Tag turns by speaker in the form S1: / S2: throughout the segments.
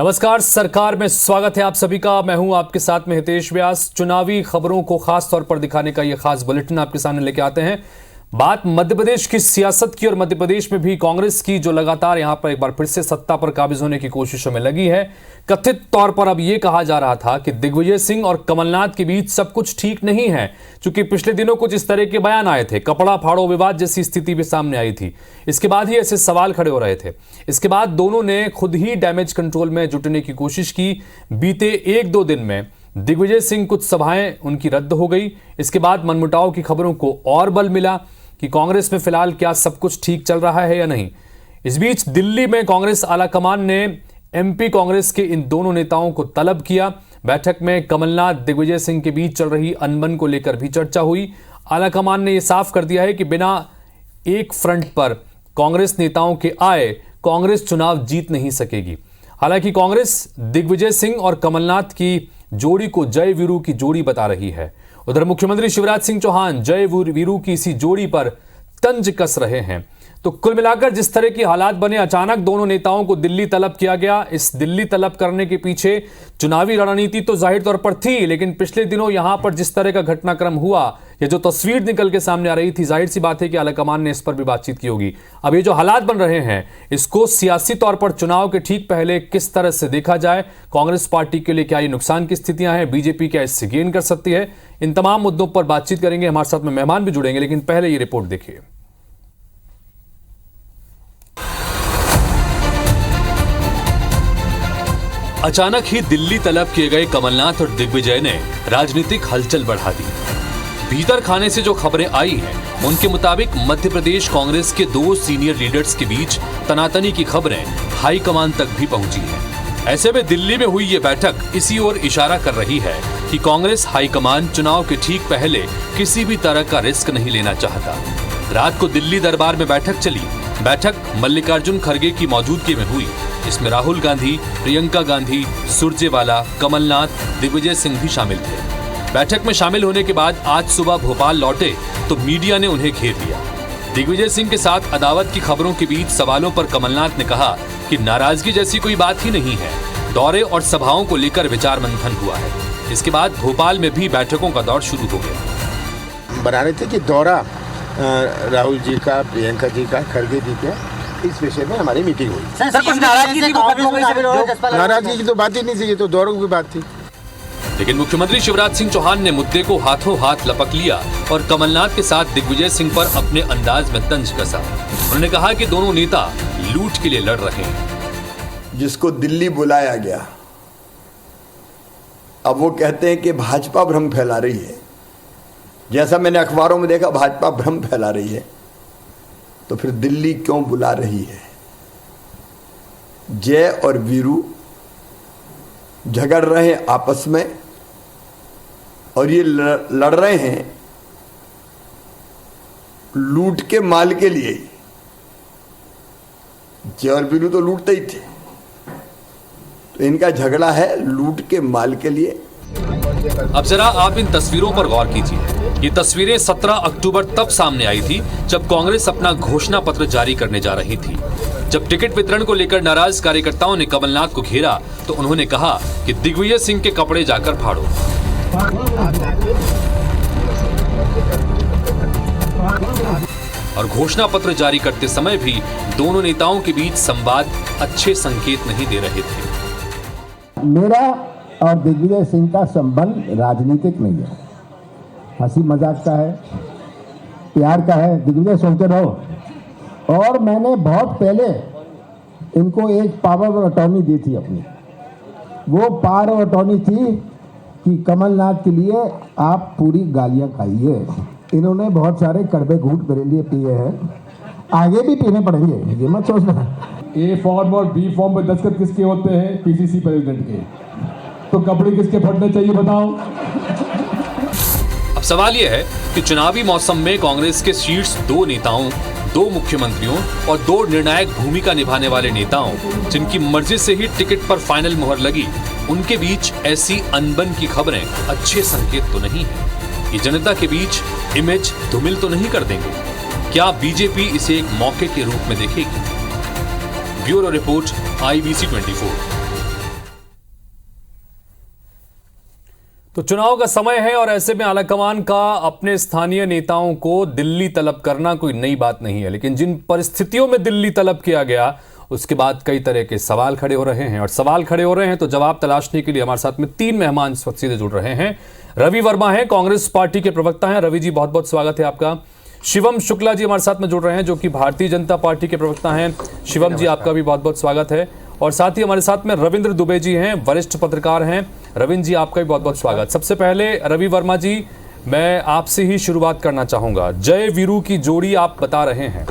S1: नमस्कार, सरकार में स्वागत है आप सभी का। मैं हूं आपके साथ में हितेश व्यास। चुनावी खबरों को खास तौर पर दिखाने का यह खास बुलेटिन आपके सामने लेके आते हैं। बात मध्य प्रदेश की सियासत की और मध्य प्रदेश में भी कांग्रेस की, जो लगातार यहां पर एक बार फिर से सत्ता पर काबिज होने की कोशिशों में लगी है। कथित तौर पर अब यह कहा जा रहा था कि दिग्विजय सिंह और कमलनाथ के बीच सब कुछ ठीक नहीं है, क्योंकि पिछले दिनों कुछ इस तरह के बयान आए थे, कपड़ा फाड़ो विवाद जैसी स्थिति भी सामने आई थी। इसके बाद ही ऐसे सवाल खड़े हो रहे थे। इसके बाद दोनों ने खुद ही डैमेज कंट्रोल में जुटने की कोशिश की। बीते एक दो दिन में दिग्विजय सिंह कुछ सभाएं उनकी रद्द हो गई। इसके बाद मनमुटाव की खबरों को और बल मिला कि कांग्रेस में फिलहाल क्या सब कुछ ठीक चल रहा है या नहीं। इस बीच दिल्ली में कांग्रेस आलाकमान ने एमपी कांग्रेस के इन दोनों नेताओं को तलब किया। बैठक में कमलनाथ दिग्विजय सिंह के बीच चल रही अनबन को लेकर भी चर्चा हुई। आलाकमान ने यह साफ कर दिया है कि बिना एक फ्रंट पर कांग्रेस नेताओं के आए कांग्रेस चुनाव जीत नहीं सकेगी। हालांकि कांग्रेस दिग्विजय सिंह और कमलनाथ की जोड़ी को जय वीरू की जोड़ी बता रही है। उधर मुख्यमंत्री शिवराज सिंह चौहान जय वीरू की इसी जोड़ी पर तंज कस रहे हैं। तो कुल मिलाकर जिस तरह की हालात बने, अचानक दोनों नेताओं को दिल्ली तलब किया गया। इस दिल्ली तलब करने के पीछे चुनावी रणनीति तो जाहिर तौर पर थी, लेकिन पिछले दिनों यहां पर जिस तरह का घटनाक्रम हुआ, ये जो तस्वीर निकल के सामने आ रही थी, जाहिर सी बात है कि आलाकमान ने इस पर भी बातचीत की होगी। अब ये जो हालात बन रहे हैं, इसको सियासी तौर पर चुनाव के ठीक पहले किस तरह से देखा जाए, कांग्रेस पार्टी के लिए क्या ये नुकसान की स्थितियां हैं, बीजेपी क्या इससे गेन कर सकती है, इन तमाम मुद्दों पर बातचीत करेंगे। हमारे साथ में मेहमान भी जुड़ेंगे, लेकिन पहले ये रिपोर्ट देखिए। अचानक ही दिल्ली तलब किए गए कमलनाथ और दिग्विजय ने राजनीतिक हलचल बढ़ा दी। भीतर खाने से जो खबरें आई हैं, उनके मुताबिक मध्य प्रदेश कांग्रेस के दो सीनियर लीडर्स के बीच तनातनी की खबरें हाईकमान तक भी पहुंची हैं। ऐसे में दिल्ली में हुई ये बैठक इसी ओर इशारा कर रही है कि कांग्रेस हाईकमान चुनाव के ठीक पहले किसी भी तरह का रिस्क नहीं लेना चाहता। रात को दिल्ली दरबार में बैठक चली। बैठक मल्लिकार्जुन खड़गे की मौजूदगी में हुई। इसमें राहुल गांधी, प्रियंका गांधी, सुरजेवाला, कमलनाथ, दिग्विजय सिंह भी शामिल थे। बैठक में शामिल होने के बाद आज सुबह भोपाल लौटे तो मीडिया ने उन्हें घेर लिया। दिग्विजय सिंह के साथ अदावत की खबरों के बीच सवालों पर कमलनाथ ने कहा कि नाराजगी जैसी कोई बात ही नहीं है, दौरे और सभाओं को लेकर विचार मंथन हुआ है। इसके बाद भोपाल में भी बैठकों का दौर शुरू हो गया।
S2: बना रहे थे कि दौरा राहुल जी का, प्रियंका जी का, खड़गे जी का, इस विषय में हमारी मीटिंग हुई।
S3: सर कुछ नाराजगी थी,
S2: नाराजगी की तो बात ही नहीं थी, ये तो दौरों की बात थी।
S1: लेकिन मुख्यमंत्री शिवराज सिंह चौहान ने मुद्दे को हाथों हाथ लपक लिया और कमलनाथ के साथ दिग्विजय सिंह पर अपने अंदाज में तंज कसा। उन्होंने कहा कि दोनों नेता लूट के लिए लड़ रहे हैं।
S4: जिसको दिल्ली बुलाया गया, अब वो कहते हैं कि भाजपा भ्रम फैला रही है। जैसा मैंने अखबारों में देखा, भाजपा भ्रम फैला रही है, तो फिर दिल्ली क्यों बुला रही है? जय और वीरू झगड़ रहे हैं आपस में और ये लड़ रहे हैं लूट के माल के लिए। जय और वीरू तो लूटते ही थे, तो इनका झगड़ा है लूट के माल के लिए।
S1: अब जरा आप इन तस्वीरों पर गौर कीजिए। ये तस्वीरें 17 अक्टूबर तब सामने आई थी जब कांग्रेस अपना घोषणा पत्र जारी करने जा रही थी। जब टिकट वितरण को लेकर नाराज कार्यकर्ताओं ने कमलनाथ को घेरा तो उन्होंने कहा कि दिग्विजय सिंह के कपड़े जाकर फाड़ो। और घोषणा पत्र जारी करते समय भी दोनों नेताओं के बीच संवाद अच्छे संकेत नहीं दे रहे थे।
S5: मेरा और दिग्विजय सिंह का संबंध राजनीतिक नहीं है, हंसी मजाक का है, प्यार का है। दिग्विजय सुनते रहो। और मैंने बहुत पहले इनको एक पावर ऑफ अटॉर्नी दी थी अपनी। वो पावर ऑफ अटॉर्नी थी कि कमलनाथ के लिए आप पूरी गालियां खाइए। इन्होंने बहुत सारे कड़वे घूंट मेरे लिए पिए हैं, आगे भी पीने पड़ेंगे, ये मत सोचना।
S6: ए फॉर्म और बी फॉर्म में दस्तखत किसके होते हैं? पीसीसी प्रेसिडेंट के। तो कपड़े किसके फटने चाहिए बताओ?
S1: अब सवाल यह है कि चुनावी मौसम में कांग्रेस के शीर्ष दो नेताओं, दो मुख्यमंत्रियों और दो निर्णायक भूमिका निभाने वाले नेताओं, जिनकी मर्जी से ही टिकट पर फाइनल मुहर लगी, उनके बीच ऐसी अनबन की खबरें अच्छे संकेत तो नहीं है। ये जनता के बीच इमेज धूमिल तो नहीं कर देंगे? क्या बीजेपी इसे एक मौके के रूप में देखेगी? Bureau report, IBC 24। तो चुनाव का समय है और ऐसे में आलाकमान का अपने स्थानीय नेताओं को दिल्ली तलब करना कोई नई बात नहीं है, लेकिन जिन परिस्थितियों में दिल्ली तलब किया गया उसके बाद कई तरह के सवाल खड़े हो रहे हैं। और सवाल खड़े हो रहे हैं तो जवाब तलाशने के लिए हमारे साथ में 3 मेहमान इस वक्त सीधे जुड़ रहे हैं। रवि वर्मा हैं, कांग्रेस पार्टी के प्रवक्ता हैं। रवि जी, बहुत बहुत स्वागत है आपका। शिवम शुक्ला जी हमारे साथ में जुड़ रहे हैं, जो कि भारतीय जनता पार्टी के प्रवक्ता हैं। शिवम जी, आपका भी बहुत बहुत स्वागत है। और साथ ही हमारे साथ में रविंद्र दुबे जी हैं, वरिष्ठ पत्रकार हैं। रविंद्र जी, आपका भी बहुत बहुत स्वागत। सबसे पहले रवि वर्मा जी, मैं आपसे ही शुरुआत करना चाहूंगा। जय वीरू की जोड़ी आप बता रहे हैं,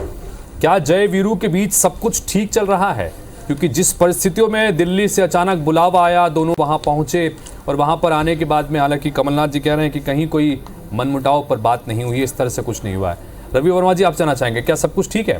S1: क्या जय वीरू के बीच सब कुछ ठीक चल रहा है? क्योंकि जिस परिस्थितियों में दिल्ली से अचानक बुलावा आया, दोनों वहां पहुंचे और वहां पर आने के बाद में हालांकि कमलनाथ जी कह रहे हैं कि कहीं कोई मनमुटाव पर बात नहीं हुई है, इस तरह से कुछ नहीं हुआ है। रवि वर्मा जी, आप जानना चाहेंगे क्या सब कुछ ठीक है?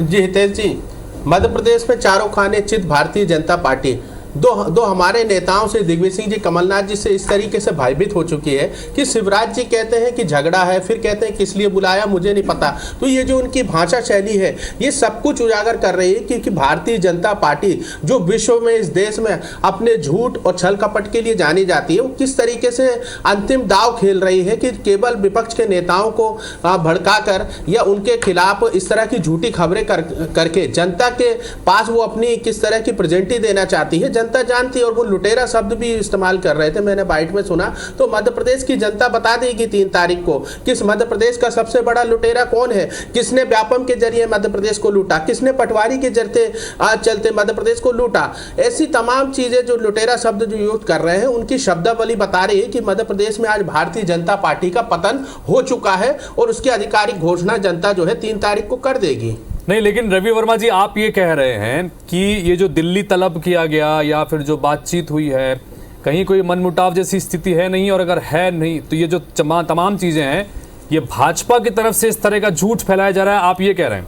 S3: जी हितेश जी, मध्य प्रदेश में चारों खाने चित भारतीय जनता पार्टी दो हमारे नेताओं से, दिग्विजय सिंह जी, कमलनाथ जी से इस तरीके से भयभीत हो चुकी है कि शिवराज जी कहते हैं कि झगड़ा है, फिर कहते हैं किस लिए बुलाया मुझे नहीं पता। तो ये जो उनकी भाषा शैली है, ये सब कुछ उजागर कर रही है क्योंकि भारतीय जनता पार्टी जो विश्व में, इस देश में अपने झूठ और छल कपट के लिए जानी जाती है, वो किस तरीके से अंतिम दाव खेल रही है कि केवल विपक्ष के नेताओं को भड़काकर या उनके खिलाफ इस तरह की झूठी खबरें करके जनता के पास वो अपनी किस तरह की प्रेजेंटी देना चाहती है। जनता जानती है और वो लुटेरा शब्द भी इस्तेमाल कर रहे थे, मैंने बाइट में सुना। तो मध्य प्रदेश की जनता बता देगी 3 तारीख को किस मध्य प्रदेश का सबसे बड़ा लुटेरा कौन है, किसने व्यापम के जरिए मध्य प्रदेश को लूटा, किसने पटवारी के चलते मध्य प्रदेश को लूटा। ऐसी तमाम चीजें जो लुटेरा शब्द जो यूज कर रहे हैं, उनकी शब्दावली बता रही है कि मध्य प्रदेश में आज भारतीय जनता पार्टी का पतन हो चुका है और उसकी आधिकारिक घोषणा जनता जो है 3 तारीख को कर देगी।
S1: नहीं, लेकिन रवि वर्मा जी, आप ये कह रहे हैं कि ये जो दिल्ली तलब किया गया या फिर जो बातचीत हुई है, कहीं कोई मनमुटाव जैसी स्थिति है नहीं, और अगर है नहीं तो ये जो तमाम चीजें हैं ये भाजपा की तरफ से इस तरह का झूठ फैलाया जा रहा है, आप ये कह रहे हैं?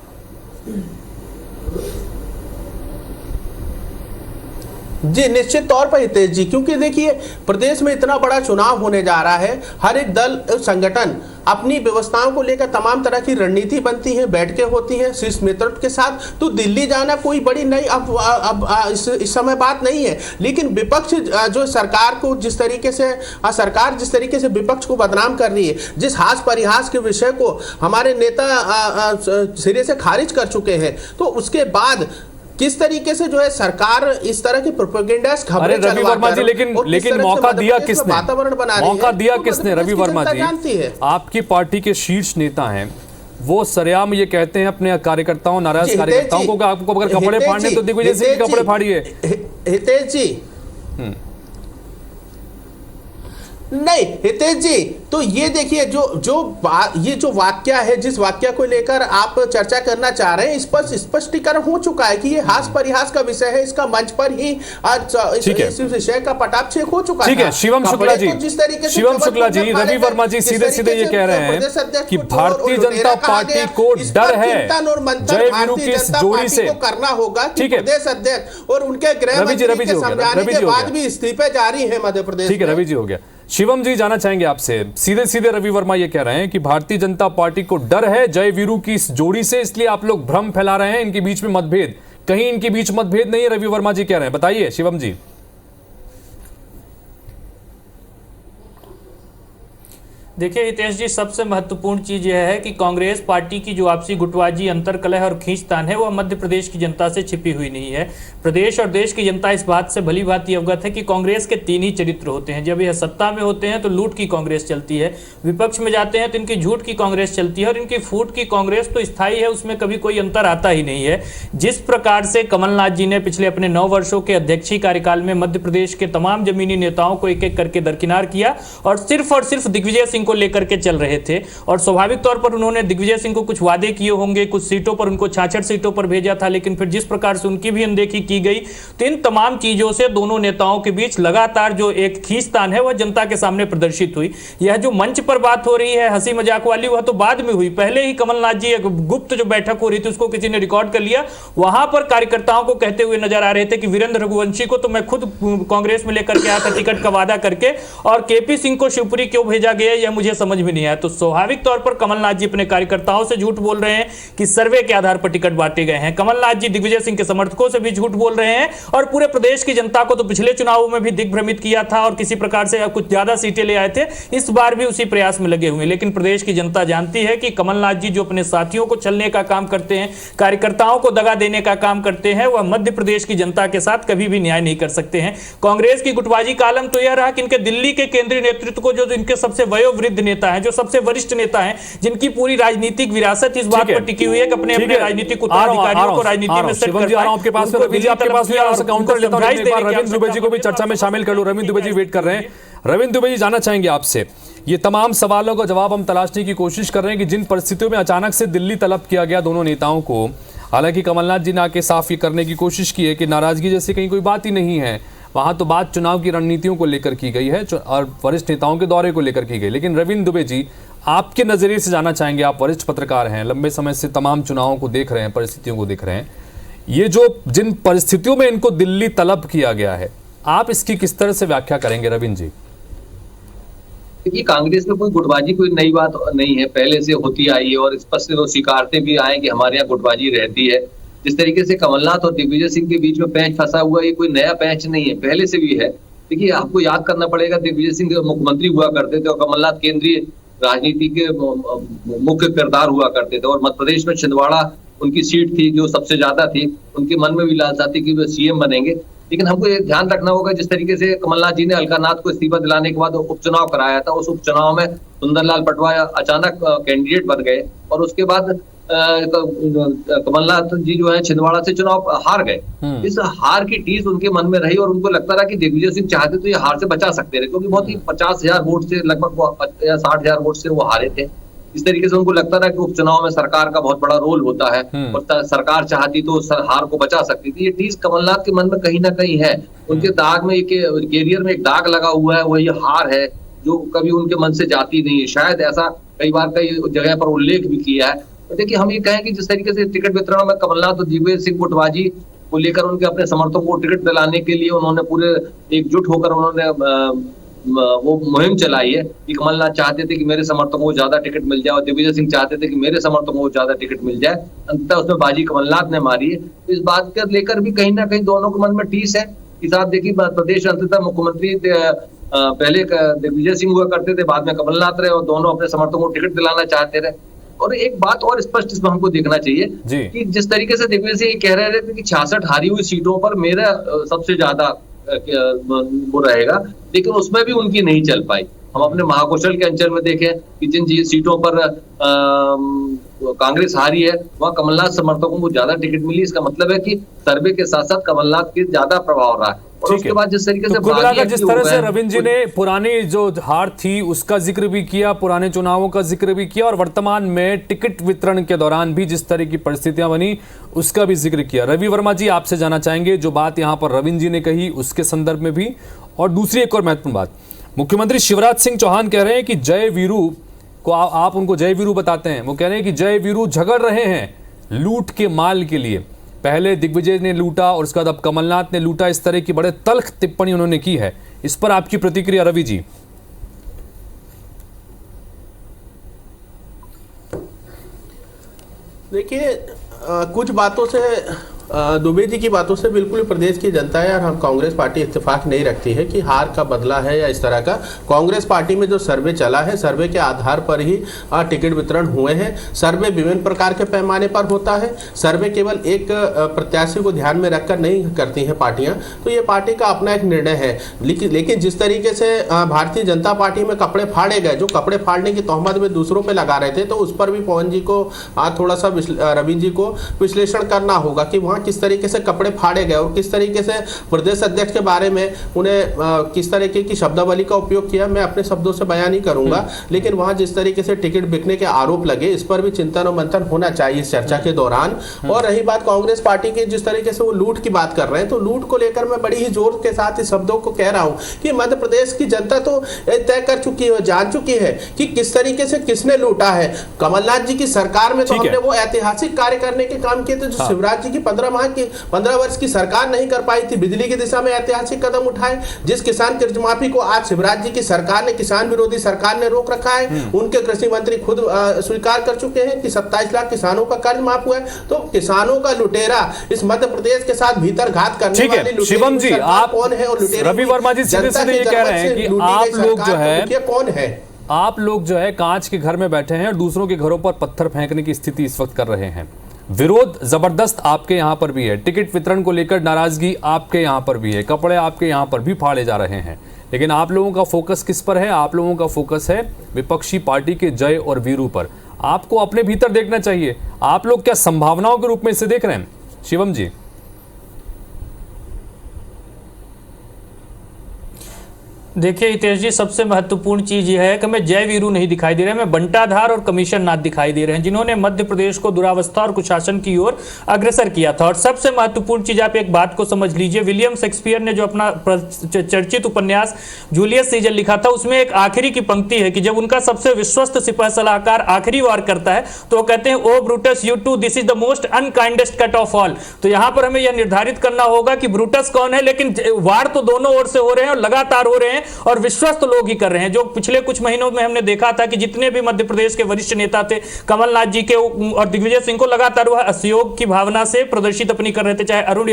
S3: जी निश्चित तौर पर हितेश जी, क्योंकि देखिए प्रदेश में इतना बड़ा चुनाव होने जा रहा है, हर एक दल संगठन अपनी व्यवस्थाओं को लेकर तमाम तरह की रणनीति बनती है, बैठकें होती हैं शीर्ष नेतृत्व के साथ। तो दिल्ली जाना कोई बड़ी नई अब इस समय बात नहीं है। लेकिन विपक्ष जो सरकार को जिस तरीके से विपक्ष को बदनाम कर रही है, जिस हास परिहास के विषय को हमारे नेता सिरे से खारिज कर चुके हैं, तो उसके बाद किस तरीके से जो है सरकार इस तरह की प्रोपेगेंडास खबरें
S1: रवि वर्मा जी, लेकिन मौका दिया किसने?
S3: वातावरण बना रही है,
S1: मौका दिया किसने? रवि वर्मा
S3: जी,
S1: आपकी पार्टी के शीर्ष नेता हैं, वो सरेआम ये कहते हैं अपने कार्यकर्ताओं, नाराज कार्यकर्ताओं को, आपको अगर कपड़े फाड़ने तो दिग्विजय सिंह के कपड़े फाड़िए।
S3: हितेश जी नहीं, हितेश जी, तो ये देखिए ये जो वाक्य है, जिस वाक्य को लेकर आप चर्चा करना चाह रहे हैं, इस पर स्पष्टीकरण हो चुका है कि ये हास परिहास का विषय है। इसका मंच पर ही इस विषय का पटाक्षेप हो चुका है।
S1: ठीक है, शिवम शुक्ला जी, रवि वर्मा जी सीधे ये कह रहे हैं कि भारतीय जनता पार्टी को डर है जय वीरू की इस जोड़ी से
S3: करना होगा कि प्रदेश अध्यक्ष और उनके गृह मंत्री के समझाने के बाद भी इस्तीफे जारी है मध्य प्रदेश।
S1: ठीक है, रवि जी हो गया। शिवम जी, जाना चाहेंगे आपसे, सीधे रवि वर्मा ये कह रहे हैं कि भारतीय जनता पार्टी को डर है जय वीरू की इस जोड़ी से, इसलिए आप लोग भ्रम फैला रहे हैं, इनके बीच में मतभेद। कहीं इनके बीच मतभेद नहीं है, रवि वर्मा जी कह रहे हैं, बताइए शिवम जी।
S7: देखिए हितेश जी, सबसे महत्वपूर्ण चीज यह है कि कांग्रेस पार्टी की जो आपसी गुटबाजी, अंतरकलह और खींचतान है, वह मध्य प्रदेश की जनता से छिपी हुई नहीं है। प्रदेश और देश की जनता इस बात से भली भांति अवगत है कि कांग्रेस के 3 ही चरित्र होते हैं। जब यह सत्ता में होते हैं तो लूट की कांग्रेस चलती है, विपक्ष में जाते हैं तो इनकी झूठ की कांग्रेस चलती है, और इनकी फूट की कांग्रेस तो स्थायी है, उसमें कभी कोई अंतर आता ही नहीं है। जिस प्रकार से कमलनाथ जी ने पिछले अपने 9 वर्षों के अध्यक्षीय कार्यकाल में मध्य प्रदेश के तमाम जमीनी नेताओं को एक एक करके दरकिनार किया और सिर्फ दिग्विजय सिंह को लेकर के चल रहे थे, और स्वाभाविक तौर पर उन्होंने दिग्विजय सिंह को कुछ वादे किए होंगे, कुछ सीटों पर उनको 66 सीटों पर भेजा था, लेकिन फिर जिस प्रकार से उनकी भी अनदेखी की गई, तो इन तमाम चीजों से दोनों नेताओं के बीच लगातार जो एक खींचतान है वह जनता के सामने प्रदर्शित हुई। यह जो मंच पर बात हो रही है हंसी मजाक वाली, वह तो बाद में हुई। पहले ही कमलनाथ जी एक गुप्त जो बैठक हो रही थी उसको किसी ने रिकॉर्ड कर लिया, वहां पर कार्यकर्ताओं को कहते हुए नजर आ रहे थे कि वीरेंद्र रघुवंशी को तो मैं खुद कांग्रेस में लेकर के आया था टिकट का वादा करके, और केपी सिंह को शिवपुरी क्यों भेजा गया यह मुझे समझ में नहीं आया। तो स्वाभाविक तौर पर कमलनाथ जी अपने कार्यकर्ताओं से झूठ बोल रहे हैं कि सर्वे के आधार पर टिकट बांटे गए हैं। कमलनाथ जी दिग्विजय सिंह के समर्थकों से भी झूठ बोल रहे हैं और पूरे प्रदेश की जनता को तो पिछले चुनावों में भी दिग्भ्रमित किया था और किसी प्रकार से कुछ ज्यादा सीटें ले आए थे। इस बार भी उसी प्रयास में लगे हुए हैं। लेकिन प्रदेश की जनता जानती है कि कमलनाथ जी जो अपने साथियों को छलने का काम करते हैं, कार्यकर्ताओं को दगा देने का काम करते हैं, वह मध्य प्रदेश की जनता के साथ कभी भी न्याय नहीं कर सकते हैं। कांग्रेस की गुटबाजी का आलम तो यह रहा कि इनके दिल्ली के केंद्रीय नेतृत्व को, जो इनके सबसे वयोवृद्ध नेता हैं, जो सबसे वरिष्ठ नेता हैं, जिनकी पूरी राजनीतिक विरासत इस बात पर टिकी हुई है कि अपने राजनीतिक उत्तराधिकारियों को राजनीति में सेट कर पाए।
S1: आपके पास काउंटर लेता हूं। रविंद्र दुबे जी को भी चर्चा में शामिल कर लूं। रविंद्र दुबे जी वेट कर रहे हैं। रविंद्र दुबे जी, जानना चाहेंगे आपसे, ये तमाम सवालों का जवाब हम तलाशने की कोशिश कर रहे हैं कि जिन परिस्थितियों में अचानक से दिल्ली तलब किया गया दोनों नेताओं को, हालांकि कमलनाथ जी ने आके साफ ये करने की कोशिश की है कि नाराजगी जैसी कहीं कोई बात ही नहीं है, वहां तो बात चुनाव की रणनीतियों को लेकर की गई है और वरिष्ठ नेताओं के दौरे को लेकर की गई। लेकिन रविंद्र दुबे जी, आपके नजरिए से जानना चाहेंगे, आप वरिष्ठ पत्रकार हैं, लंबे समय से तमाम चुनावों को देख रहे हैं, परिस्थितियों को देख रहे हैं, ये जो जिन परिस्थितियों में इनको दिल्ली तलब किया गया है, आप इसकी किस तरह से व्याख्या करेंगे रविंद्र जी?
S8: देखिए, कांग्रेस में कोई गुटबाजी कोई नई बात नहीं है, पहले से होती आई है और स्पष्ट वो स्वीकारते भी आए कि हमारे यहाँ गुटबाजी रहती है। जिस तरीके से कमलनाथ और दिग्विजय सिंह के बीच में पैंच फंसा हुआ, ये कोई नया पैंच नहीं है, पहले से भी है। देखिए, आपको याद करना पड़ेगा, दिग्विजय सिंह मुख्यमंत्री हुआ करते थे और कमलनाथ केंद्रीय राजनीति के मुख्य किरदार हुआ करते थे और मध्य प्रदेश में छिंदवाड़ा उनकी सीट थी जो सबसे ज्यादा थी। उनके मन में भी लालसा थी कि वे सीएम बनेंगे। लेकिन हमको ये ध्यान रखना होगा, जिस तरीके से कमलनाथ जी ने अलकानाथ को इस्तीफा दिलाने के बाद उपचुनाव कराया था, उस उपचुनाव में सुंदरलाल पटवा अचानक कैंडिडेट बन गए और उसके बाद कमलनाथ जी जो है छिंदवाड़ा से चुनाव हार गए। इस हार की टीस उनके मन में रही और उनको लगता रहा कि दिग्विजय सिंह चाहते तो ये हार से बचा सकते रहे, क्योंकि बहुत ही 50,000 वोट से लगभग 60,000 वोट से वो हारे थे। इस तरीके से उनको लगता था कि उपचुनाव में सरकार का बहुत बड़ा रोल होता है और सरकार चाहती तो हार को बचा सकती थी। ये टीस कमलनाथ के मन में कहीं ना कहीं है, उनके दाग में, कैरियर में एक दाग लगा हुआ है, वो ये हार है जो कभी उनके मन से जाती नहीं है। शायद ऐसा कई बार कई जगह पर उल्लेख भी किया है। तो देखिए, हम ये कहें कि जिस तरीके से टिकट वितरण में कमलनाथ और दिग्विजय सिंह गुटबाजी को लेकर उनके अपने समर्थकों को टिकट दिलाने के लिए उन्होंने पूरे एकजुट होकर उन्होंने वो मुहिम चलाई है कि कमलनाथ चाहते थे कि मेरे समर्थकों को ज्यादा टिकट मिल जाए और दिग्विजय सिंह चाहते थे कि मेरे समर्थकों को ज्यादा टिकट मिल जाए। अंततः उसमें बाजी कमलनाथ ने मारी है। इस बात को लेकर भी कहीं ना कहीं दोनों के मन में टीस है कि साहब देखिए, प्रदेश अंततः मुख्यमंत्री पहले दिग्विजय सिंह हुआ करते थे, बाद में कमलनाथ रहे और दोनों अपने समर्थकों को टिकट दिलाना चाहते रहे। और एक बात और स्पष्ट इसमें हमको देखना चाहिए कि जिस तरीके से दिग्विजय सिंह कह रहे थे कि 66 हारी हुई सीटों पर मेरा सबसे ज्यादा वो रहेगा, लेकिन उसमें भी उनकी नहीं चल पाई। हम अपने महाकौशल के अंचल में देखें कि जिन सीटों पर कांग्रेस हारी है वहां कमलनाथ समर्थकों को ज्यादा टिकट मिली। इसका मतलब है कि सर्वे के साथ साथ कमलनाथ के ज्यादा प्रभाव रहा है। और उसके बाद जिस तरीके से
S1: जिस तरह से रविंद्र जी ने पुरानी जो हार थी उसका जिक्र भी किया, पुराने चुनावों का जिक्र भी किया और वर्तमान में टिकट वितरण के दौरान भी जिस तरह की परिस्थितियां बनी उसका भी जिक्र किया। रवि वर्मा जी, आपसे जानना चाहेंगे जो बात यहां पर रविंद्र जी ने कही उसके संदर्भ में भी, और दूसरी एक और महत्वपूर्ण बात, मुख्यमंत्री शिवराज सिंह चौहान कह रहे हैं कि जय वीरू को आप उनको जय वीरू बताते हैं, वो कह रहे हैं कि जय वीरू झगड़ रहे हैं लूट के माल के लिए। पहले दिग्विजय ने लूटा और उसके बाद अब कमलनाथ ने लूटा, इस तरह की बड़े तल्ख टिप्पणी उन्होंने की है। इस पर आपकी प्रतिक्रिया रवि जी?
S3: देखिए, कुछ बातों से दुबे जी की बातों से बिल्कुल प्रदेश की जनता है और हम कांग्रेस पार्टी इत्तेफाक नहीं रखती है कि हार का बदला है या इस तरह का। कांग्रेस पार्टी में जो सर्वे चला है, सर्वे के आधार पर ही टिकट वितरण हुए हैं। सर्वे विभिन्न प्रकार के पैमाने पर होता है। सर्वे केवल एक प्रत्याशी को ध्यान में रखकर नहीं करती हैं पार्टियां, तो ये पार्टी का अपना एक निर्णय है। लेकिन जिस तरीके से भारतीय जनता पार्टी में कपड़े फाड़े गए, जो कपड़े फाड़ने की तोहमत में दूसरों पर लगा रहे थे, तो उस पर भी पवन जी को थोड़ा सा रविंद्र जी को विश्लेषण करना होगा कि वहाँ किस तरीके से कपड़े फाड़े गए और किस तरीके से प्रदेश अध्यक्ष के बारे में उन्हें किस तरीके की शब्दावली का उपयोग किया। मैं अपने शब्दों से बयान नहीं करूंगा, लेकिन वहां जिस तरीके से टिकट बिकने के आरोप लगे, इस पर भी चिंतन और मंथन होना चाहिए इस चर्चा के दौरान। और रही बात कांग्रेस पार्टी की, जिस तरीके से वो लूट की बात कर रहे हैं, तो लूट को लेकर मैं बड़ी ही जोर के साथ इस शब्दों को कह रहा हूं कि मध्य प्रदेश की जनता तो तय कर चुकी है, जान चुकी है कि किस तरीके से किसने लूटा है। कमलनाथ जी की सरकार में तो हमने वो ऐतिहासिक कार्य करने के काम किए थे जो शिवराज जी की 15 15 वर्ष की सरकार नहीं कर पाई थी। बिजली की दिशा में ऐतिहासिक कदम उठाए। जिस किसान कर्ज माफी को आज शिवराज जी की सरकार ने, किसान विरोधी सरकार ने रोक रखा है, उनके कृषि मंत्री खुद स्वीकार कर चुके हैं कि 27 लाख किसानों का कर्ज माफ हुआ है। तो किसानों का लुटेरा इस मध्य प्रदेश के साथ भीतर घात करने वाली लुटेरी
S1: शिवम जी, आप
S3: कौन है? और
S1: रवि वर्मा जी सीधे सीधे ये कह रहे हैं कि आप लोग जो है,
S3: कौन है?
S1: आप लोग जो है कांच के घर में बैठे हैं और दूसरों के घरों पर पत्थर फेंकने की स्थिति इस वक्त कर रहे हैं। विरोध जबरदस्त आपके यहां पर भी है, टिकट वितरण को लेकर नाराजगी आपके यहां पर भी है, कपड़े आपके यहां पर भी फाड़े जा रहे हैं, लेकिन आप लोगों का फोकस किस पर है? आप लोगों का फोकस है विपक्षी पार्टी के जय और वीरू पर। आपको अपने भीतर देखना चाहिए। आप लोग क्या संभावनाओं के रूप में इसे देख रहे हैं? शिवम जी,
S7: देखिए हितेश जी, सबसे महत्वपूर्ण चीज यह है कि हमें जय वीरू नहीं दिखाई दे रहे हैं, हमें बंटाधार और कमीशन नाथ दिखाई दे रहे हैं, जिन्होंने मध्य प्रदेश को दुरावस्था और कुशासन की ओर अग्रसर किया था। और सबसे महत्वपूर्ण चीज, आप एक बात को समझ लीजिए, विलियम शेक्सपियर ने जो अपना चर्चित उपन्यास जूलियस सीजर लिखा था, उसमें एक आखिरी की पंक्ति है कि जब उनका सबसे विश्वस्त सिपह सलाहकार आखिरी वार करता है तो वो कहते हैं, O Brutus, you too, this is the most unkindest cut of all. तो यहां पर हमें यह निर्धारित करना होगा कि ब्रूटस कौन है, लेकिन वार तो दोनों ओर से हो रहे हैं और लगातार हो रहे हैं और विश्वस्त लोग ही कर रहे हैं। जो पिछले कुछ महीनों में हमने देखा था कि जितने भी मध्य प्रदेश के वरिष्ठ नेता थे, कमलनाथ जी के और दिग्विजय सिंह को लगातार वह असहयोग की भावना से प्रदर्शित अपनी कर रहे थे, चाहे अरुण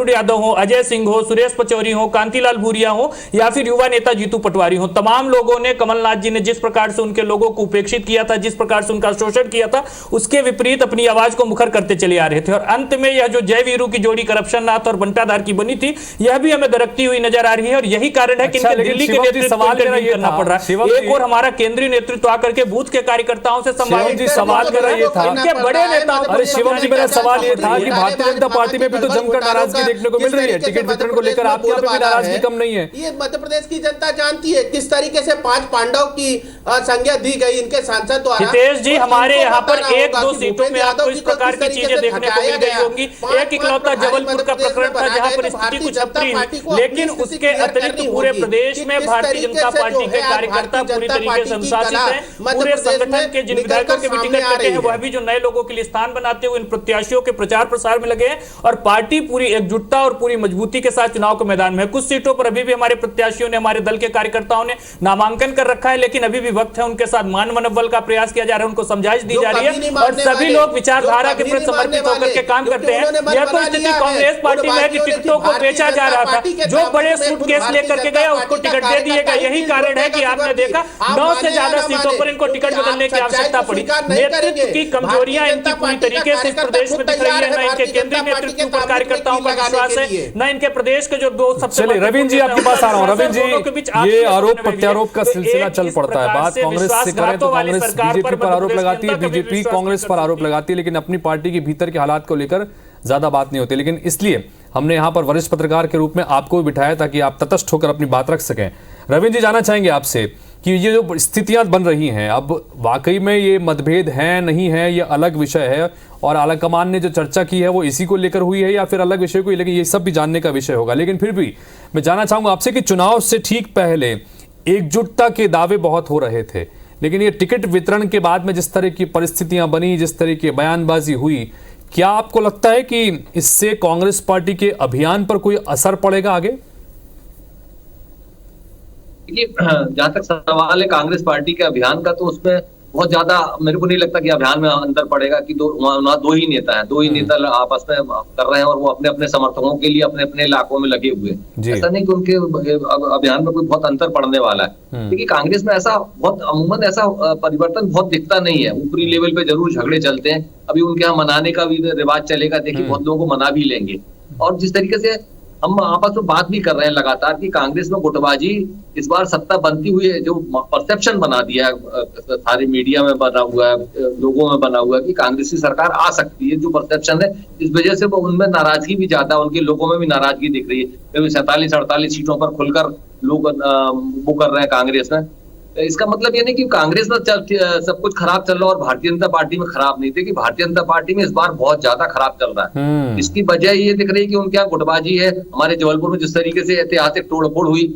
S7: यादव हो, अजय सिंह हो, सुरेश पचौरी हो, कांतिलाल भूरिया हो या फिर युवा नेता जीतू पटवारी हो, तमाम लोगों ने, कमलनाथ जी ने जिस प्रकार से उनके लोगों को उपेक्षित किया था, जिस प्रकार से उनका शोषण किया था, उसके विपरीत अपनी आवाज को मुखर करते चले आ रहे थे। और अंत में यह जो जय वीरू की जोड़ी करप्शन नाथ और बंटाधार की बनी थी, यह भी हमें दरकती हुई नजर आ रही है। और यही कारण है कि इनके दिल्ली के नेतृत्व को इंटरव्यू करना पड़ रहा है। एक और हमारा केंद्रीय नेतृत्व आकर के बूथ के कार्यकर्ताओं से
S1: सवाल कर रहे था,
S7: इनके बड़े नेताओं।
S1: अरे शिवम जी, मेरा सवाल ये था कि भारतीय जनता पार्टी में भी तो जमकर नाराजगी देखने को मिल रही है, टिकट वितरण को लेकर आपके यहाँ पे भी नाराजगी कम नहीं है।
S3: ये मध्य प्रदेश की जनता जानती है किस तरीके से 5 पांडव की संज्ञा दी गई इनके सांसद द्वारा।
S7: हितेश जी, हमारे यहाँ पर 1-2 सीटों में आपको इस प्रकार की चीजें देखने को मिल गई होंगी। एक इकलौता जबलपुर का प्रकरण था जहां पर स्थिति कुछ अपनी, लेकिन उसके अतिरिक्त पूरे प्रदेश में भारतीय जनता पार्टी के कार्यकर्ता पूरी तरीके से अनुशासित हैं। पूरे संगठन के जिन विधायकों के भी टिकट कटे हैं, वह भी जो नए लोगों के लिए स्थान बनाते हुए इन प्रत्याशियों के प्रचार प्रसार में लगे हैं और पार्टी पूरी एकजुटता और पूरी मजबूती के साथ चुनाव के मैदान में है। कुछ सीटों पर अभी भी हमारे प्रत्याशियों ने, हमारे दल के कार्यकर्ताओं ने नामांकन कर रखा है, लेकिन अभी भी वक्त है, उनके साथ मान मनोबल का प्रयास किया जा रहा है, उनको समझाइश दी जा रही है और सभी लोग विचारधारा के प्रति समर्पित होकर के काम करते हैं। यह तो स्थिति कांग्रेस पार्टी में है कि टिकटों को बेचा जा रहा था, जो बड़े सूटकेस लेकर के गया उसको टिकट दे दिएगा। यही कारण है कि आपने देखा 9 से ज्यादा सीटों पर इनको टिकट बदलने की आवश्यकता पड़ी। नेतृत्व की कमजोरियां इनकी पूरी तरीके से इस प्रदेश में दिख रही है। न इनके केंद्रीय नेतृत्व पर कार्यकर्ताओं का विश्वास है, न इनके प्रदेश के जो 2 सबसे।
S1: चलिए रविंद्र जी, आपके पास आ रहा हूं। रविंद्र जी, ये आरोप प्रत्यारोप का सिलसिला चल पड़ता है। बात कांग्रेस से करें तो कांग्रेस बीजेपी पर आरोप लगाती है, बीजेपी कांग्रेस पर आरोप लगाती है, लेकिन अपनी पार्टी के भीतर के हालात को लेकर ज्यादा बात नहीं होती। लेकिन इसलिए हमने यहां पर वरिष्ठ पत्रकार के रूप में आपको भी बिठाया ताकि आप तटस्थ होकर अपनी बात रख सकें। रविंद्र जी, जानना चाहेंगे आपसे कि ये जो स्थितियां बन रही हैं, अब वाकई में ये मतभेद है नहीं है, ये अलग विषय है और आलाकमान ने जो चर्चा की है वो इसी को लेकर हुई है या फिर अलग विषय को, लेकिन ये सब भी जानने का विषय होगा। लेकिन फिर भी मैं जानना चाहूंगा आपसे कि चुनाव से ठीक पहले एकजुटता के दावे बहुत हो रहे थे, लेकिन ये टिकट वितरण के बाद में जिस तरह की परिस्थितियां बनी, जिस तरह की बयानबाजी हुई, क्या आपको लगता है कि इससे कांग्रेस पार्टी के अभियान पर कोई असर पड़ेगा आगे?
S8: जहां तक सवाल है कांग्रेस पार्टी के अभियान का, तो उसमें बहुत ज्यादा मेरे को नहीं लगता कि अभियान में अंतर पड़ेगा कि दो ही नेता हैं, दो ही नेता आपस में कर रहे हैं और वो अपने अपने समर्थकों के लिए अपने अपने इलाकों में लगे हुए हैं। ऐसा नहीं कि उनके अभियान में कोई बहुत अंतर पड़ने वाला है, क्योंकि कांग्रेस में ऐसा बहुत अमूमन ऐसा परिवर्तन बहुत दिखता नहीं है। ऊपरी लेवल पे जरूर झगड़े चलते हैं, अभी उनके यहाँ मनाने का भी रिवाज चलेगा, देखिए बहुत लोगों को मना भी लेंगे। और जिस तरीके से हम आपस में बात भी कर रहे हैं लगातार कि कांग्रेस में गुटबाजी इस बार सत्ता बनती हुई है, जो परसेप्शन बना दिया है सारे मीडिया में बना हुआ है, लोगों में बना हुआ है कि कांग्रेस की सरकार आ सकती है, जो परसेप्शन है, इस वजह से उनमें नाराजगी भी ज्यादा, उनके लोगों में भी नाराजगी दिख रही है। 47-48 सीटों पर खुलकर लोग वो कर रहे हैं कांग्रेस में। इसका मतलब ये नहीं कि कांग्रेस में सब कुछ खराब चल रहा है और भारतीय जनता पार्टी में खराब नहीं थे, कि भारतीय जनता पार्टी में इस बार बहुत ज्यादा खराब चल रहा है। इसकी वजह ये दिख रही है कि उनके यहाँ गुटबाजी है। हमारे जबलपुर में जिस तरीके से ऐतिहासिक तोड़फोड़ हुई,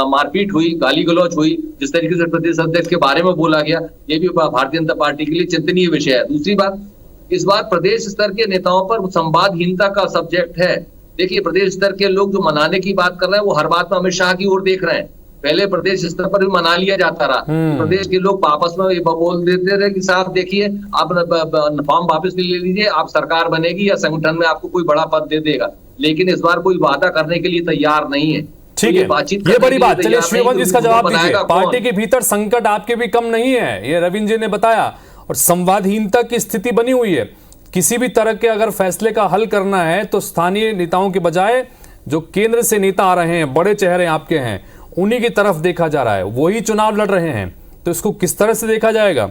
S8: मारपीट हुई, गाली गलौज हुई, जिस तरीके से प्रदेश अध्यक्ष के बारे में बोला गया, ये भी भारतीय जनता पार्टी के लिए चिंतनीय विषय है। दूसरी बात, इस बार प्रदेश स्तर के नेताओं पर संवादहीनता का सब्जेक्ट है। देखिए, प्रदेश स्तर के लोग जो मनाने की बात कर रहे हैं वो हर बात में अमित शाह की ओर देख रहे हैं। पहले प्रदेश स्तर पर भी मना लिया जाता रहा, प्रदेश के लोग आपस में ये बोल देते रहे कि साहब देखिए आप फॉर्म वापस ले लीजिए, आप सरकार बनेगी या संगठन में आपको कोई बड़ा पद दे देगा। लेकिन इस बार कोई वादा करने के लिए तैयार नहीं है।
S1: ठीक है, ये बड़ी बात। चलिए श्रीवंश इसका जवाब दीजिए। पार्टी के भीतर संकट आपके भी कम नहीं है, ये रविंद्र जी ने बताया, और संवादहीनता की स्थिति बनी हुई है। किसी भी तरह के अगर फैसले का हल करना है तो स्थानीय नेताओं के बजाय जो केंद्र से नेता आ रहे हैं, बड़े चेहरे आपके हैं, उन्हीं की तरफ देखा जा रहा है, वही चुनाव लड़ रहे हैं। तो इसको किस तरह से देखा जाएगा?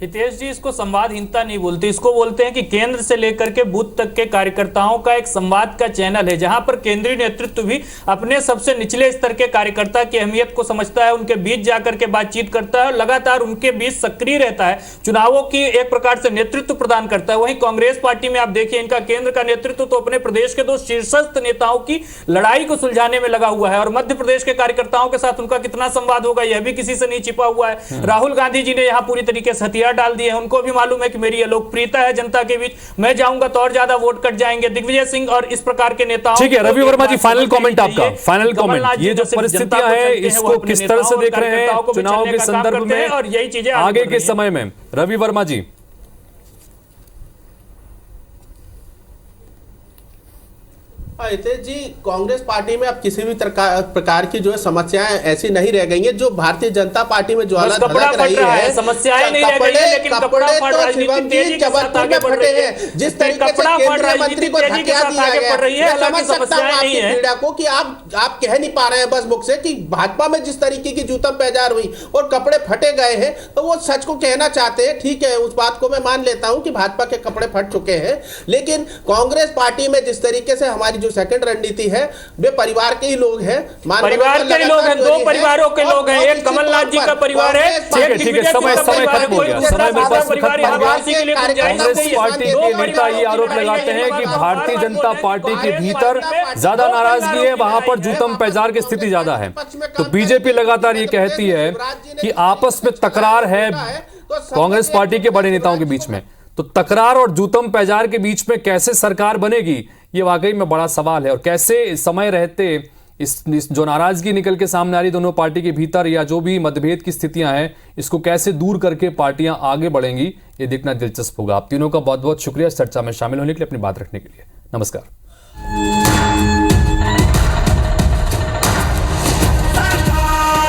S7: हितेश जी, इसको संवादहीनता नहीं बोलते, इसको बोलते हैं कि केंद्र से लेकर के बूथ तक के कार्यकर्ताओं का एक संवाद का चैनल है, जहां पर केंद्रीय नेतृत्व भी अपने सबसे निचले स्तर के कार्यकर्ता की अहमियत को समझता है, उनके बीच जाकर के बातचीत करता है और लगातार उनके बीच सक्रिय रहता है, चुनावों की एक प्रकार से नेतृत्व प्रदान करता है। वहीं कांग्रेस पार्टी में आप देखिए, इनका केंद्र का नेतृत्व तो अपने प्रदेश के 2 शीर्षस्थ नेताओं की लड़ाई को सुलझाने में लगा हुआ है, और मध्य प्रदेश के कार्यकर्ताओं के साथ उनका कितना संवाद होगा यह भी किसी से नहीं छिपा हुआ है। राहुल गांधी जी ने यहां पूरी तरीके से हथियार डाल दिए हैं, उनको भी मालूम है कि मेरी लोकप्रियता है जनता के बीच, मैं जाऊंगा तो और ज्यादा वोट कट जाएंगे। दिग्विजय सिंह और इस प्रकार के नेताओं।
S1: ठीक है, रवि वर्मा जी, फाइनल कमेंट आपका, फाइनल कमेंट। ये जो परिस्थितियां हैं इसको किस तरह से देख रहे हैं चुनाव के संदर्भ में
S7: और यही चीजें
S1: आगे के समय में? रवि वर्मा जी।
S3: हितेश जी, कांग्रेस पार्टी में अब किसी भी प्रकार की जो है समस्याएं ऐसी नहीं रह गई हैं जो भारतीय जनता पार्टी में जो हालत धड़क रही है।
S7: समस्याएं नहीं रह गई है, लेकिन कपड़ा फाड़ राजनीति तेजी के साथ आगे बढ़ रही है।
S3: जिस तरीके से केंद्रीय मंत्री को धकिया दिया गया, मैं समझ सकता हूं आपकी पीड़ा को कि आप कह नहीं पा रहे हैं बस मुख से कि भाजपा में जिस तरीके की जूतम पैजार हुई और कपड़े फटे गए हैं, तो वो सच को कहना चाहते हैं। ठीक है, उस बात को मैं मान लेता हूं कि भाजपा के कपड़े फट चुके हैं, लेकिन कांग्रेस पार्टी में जिस तरीके से हमारी जो सेकंड रणनीति है, वे परिवार के ही लोग हैं,
S7: परिवार के लोग हैं, 2 परिवारों के लोग हैं, एक कमलनाथ जी का परिवार है,
S1: ठीक है, समय खत्म हो गया, समय बिल्कुल खत्म हो गया। कांग्रेस पार्टी के नेता ये आरोप लगाते हैं कि भारतीय जनता पार्टी के भीतर ज्यादा नाराजगी है, वहां पर जूतम पैजार की स्थिति ज्यादा है। तो बीजेपी लगातार ये कहती है कि आपस में तकरार है कांग्रेस पार्टी के बड़े नेताओं के बीच में। तो तकरार और जूतम पैजार के बीच में कैसे सरकार बनेगी, ये वाकई में बड़ा सवाल है। और कैसे समय रहते इस जो नाराजगी निकल के सामने आ रही दोनों पार्टी के भीतर, या जो भी मतभेद की स्थितियां हैं, इसको कैसे दूर करके पार्टियां आगे बढ़ेंगी, ये देखना दिलचस्प होगा। आप तीनों का बहुत बहुत शुक्रिया इस चर्चा में शामिल होने के लिए, अपनी बात रखने के लिए। नमस्कार।